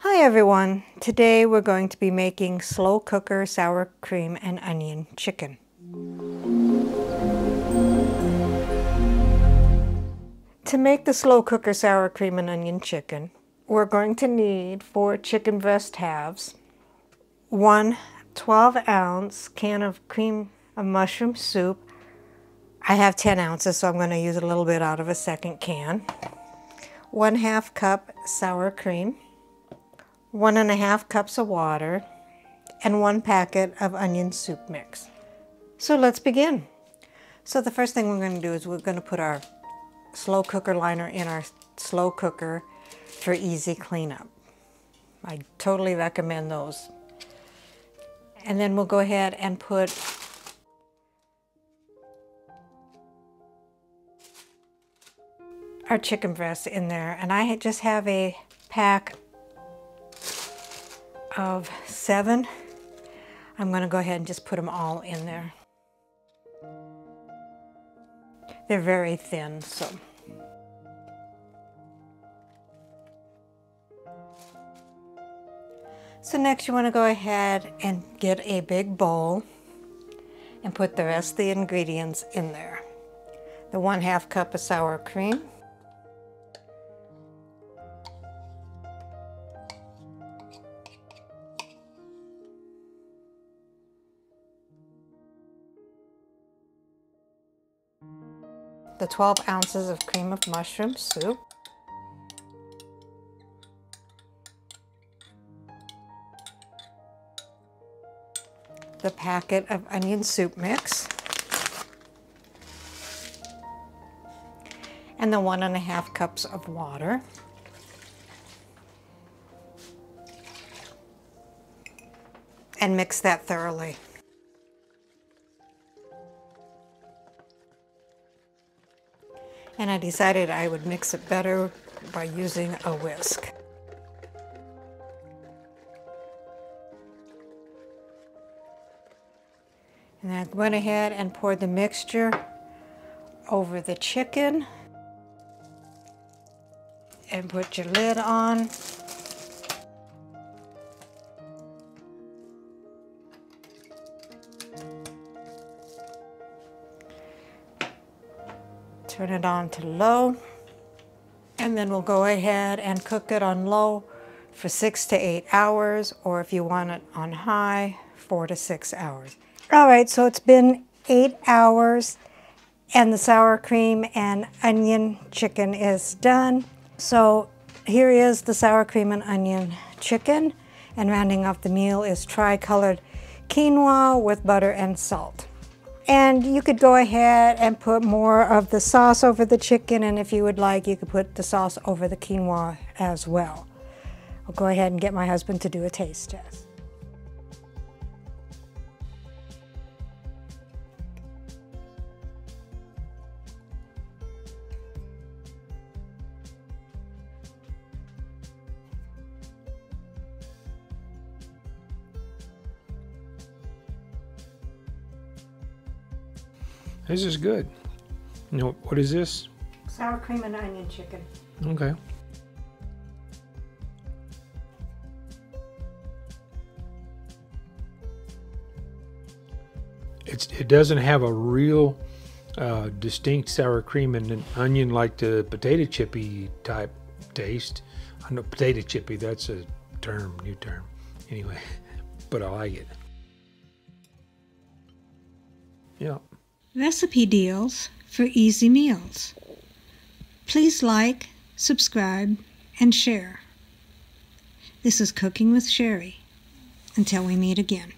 Hi everyone! Today we're going to be making slow cooker sour cream and onion chicken. To make the slow cooker sour cream and onion chicken, we're going to need 4 chicken breast halves, 1 12-ounce can of cream of mushroom soup. I have 10 ounces, so I'm going to use a little bit out of a second can. 1/2 cup sour cream, 1.5 cups of water, and 1 packet of onion soup mix. So let's begin. So the first thing we're going to do is we're going to put our slow cooker liner in our slow cooker for easy cleanup. I totally recommend those. And then we'll go ahead and put our chicken breasts in there. And I just have a pack of 7. I'm going to go ahead and just put them all in there. They're very thin, so. So next you want to go ahead and get a big bowl and put the rest of the ingredients in there. The 1/2 cup of sour cream, the 12 ounces of cream of mushroom soup, the packet of onion soup mix, and the 1.5 cups of water. And mix that thoroughly. And I decided I would mix it better by using a whisk. And I went ahead and poured the mixture over the chicken and put your lid on. Turn it on to low, and then we'll go ahead and cook it on low for 6 to 8 hours, or if you want it on high, 4 to 6 hours. All right, so it's been 8 hours and the sour cream and onion chicken is done. So here is the sour cream and onion chicken, and rounding off the meal is tri-colored quinoa with butter and salt. And you could go ahead and put more of the sauce over the chicken, and if you would like, you could put the sauce over the quinoa as well. I'll go ahead and get my husband to do a taste test. This is good. You know, what is this? Sour cream and onion chicken. Okay. It doesn't have a real distinct sour cream and an onion like the potato chippy type taste. I know potato chippy, that's a term, new term. Anyway, but I like it. Yeah. Recipe deals for easy meals. Please like, subscribe, and share. This is Cooking with Sherry. Until we meet again.